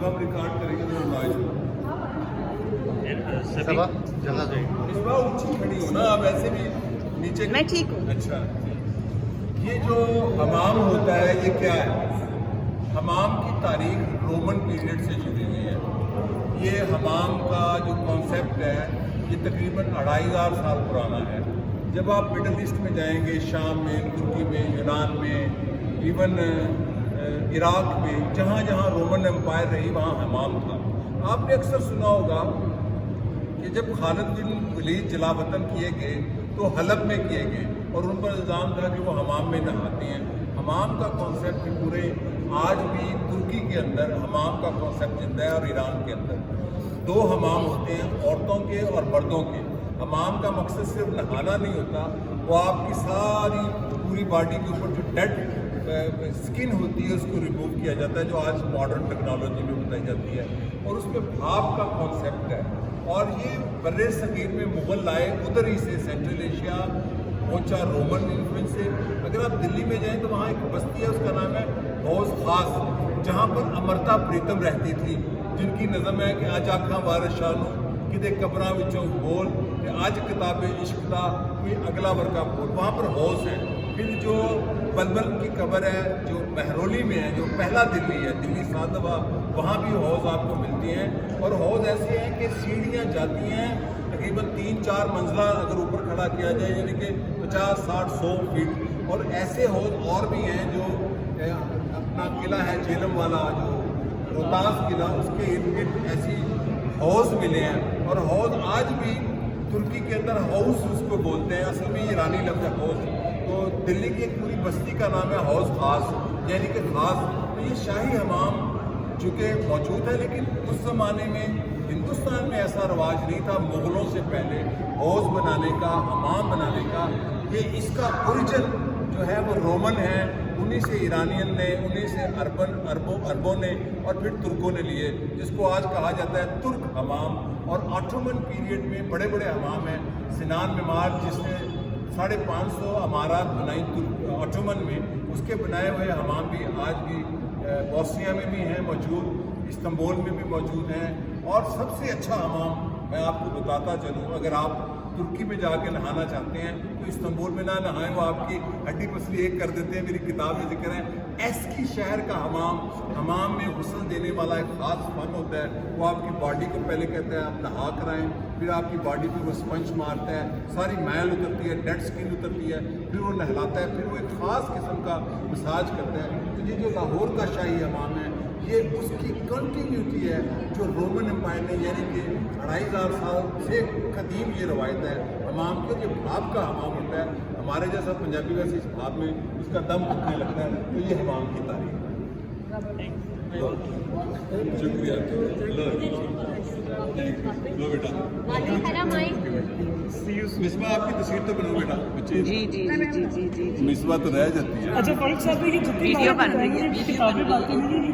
जब हम रिकॉर्ड करेंगे तो नॉइज होगा। जगह से इस बार ऊंची खड़ी हो ना, आप ऐसे भी नीचे। मैं ठीक हूँ। अच्छा, ये जो हमाम होता है ये क्या है? हमाम की तारीख रोमन पीरियड से जुड़ी हुई है। ये हमाम का जो कॉन्सेप्ट है ये तकरीबन 2500 साल पुराना है। जब आप मिडल ईस्ट में जाएंगे, शाम में, तुर्की में, यूनान में, इवन इराक में, जहाँ जहाँ रोमन एम्पायर रही वहाँ हमाम था। आपने अक्सर सुना होगा कि जब खालिद बिन वलीद जलावतन किए गए तो हलब में किए गए और उन पर इल्ज़ाम था कि वो हमाम में नहाते हैं। हमाम का कॉन्सेप्ट पूरे आज भी तुर्की के अंदर हमाम का कॉन्सेप्ट जिंदा है और ईरान के अंदर 2 हमाम होते हैं, औरतों के और मर्दों के। हमाम का मकसद सिर्फ नहाना नहीं होता, वो आपकी सारी पूरी बॉडी के ऊपर जो डेड स्किन होती है उसको रिमूव किया जाता है, जो आज मॉडर्न टेक्नोलॉजी में बताई जाती है, और उसमें भाप का कॉन्सेप्ट है। और ये बर्रे सगीर में मुग़ल आए, उधर ही से सेंट्रल एशिया पहुँचा रोमन इन्फ्लुएंस से। अगर आप दिल्ली में जाएं तो वहाँ एक बस्ती है, उसका नाम है हौज खास, जहाँ पर अमृता प्रीतम रहती थी, जिनकी नज़म है कि आज आखा वारिस शानू किते कबरां विचों बोल, आज किताबे इश्क दा कोई अगला वर्का बोल। वहाँ पर हौज है। फिर जो बलबल की कब्र है जो महरौली में है, जो पहला दिल्ली है, दिल्ली 7 दफ़ा, वहाँ भी हौज आपको मिलती हैं। और हौज ऐसे हैं कि सीढ़ियाँ जाती हैं तकरीबन 3-4 मंजिला अगर ऊपर खड़ा किया जाए, यानी कि 50, 60, 100 फीट। और ऐसे हौज और भी हैं जो अपना किला है झेलम वाला, जो रोहतास किला, उसके इर्द गिर्द ऐसी हौज मिले हैं। और हौज आज भी तुर्की के अंदर हाउस उसको बोलते हैं, असल में ये ईरानी लफ्ज़ है हौज। तो दिल्ली की एक पूरी बस्ती का नाम है हौज खास, यानी कि खास। तो ये शाही हमाम चूँकि मौजूद है, लेकिन उस ज़माने में हिंदुस्तान में ऐसा रवाज नहीं था। मुग़लों से पहले हौज बनाने का, हमाम बनाने का, ये इसका ओरिजिन जो है वो रोमन है, उन्हीं से ईरानियन ने, उन्हीं से अरबों ने और फिर तुर्कों ने लिए, जिसको आज कहा जाता है तुर्क हमाम। और ऑटोमन पीरियड में बड़े बड़े हमाम हैं। सिनान मेमार जिसने 550 अमारात बनाई ऑटोमन में, उसके बनाए हुए हमाम भी आज भी बोस्निया में भी हैं मौजूद, इस्तांबुल में भी मौजूद हैं। और सबसे अच्छा हमाम मैं आपको बताता चलूँ, अगर आप तुर्की में जाके नहाना चाहते हैं तो इस्तांबुल में ना नहाएं, वो आपकी हड्डी पसली एक कर देते हैं। मेरी किताब में जिक्र है एस्की शहर का हमाम में गुस्ल देने वाला एक ख़ास फन होता है। वो आपकी बॉडी को पहले कहता है आप नहा कराएं, फिर आपकी बॉडी पे वो स्पंज मारता है, सारी मैल उतरती है, डेड स्किन उतरती है, फिर वो नहलाता है, फिर वो एक ख़ास किस्म का मसाज करता है। तो ये जो लाहौर का शाही हमाम है, ये उसकी कंटिन्यूटी है जो रोमन एम्पायर ने, यानी कि 2500 साल से कदीम ये रवायत है हमाम के। जो भाप का हमाम होता है, हमारे जैसा पंजाबी वैसे इस भाप में उसका दम उठने लगता है, तो ये हमाम की तारीख है। शुक्रिया। लो बेटा, मिसबा आपकी तस्वीर तो बनाओ बेटा, बच्चे। जी जी जी जी जी जी। मिसबा तो रह जाती है। अच्छा फारूक साहब, ये जितनी वीडियो बन रही है। किताबें बातें नहीं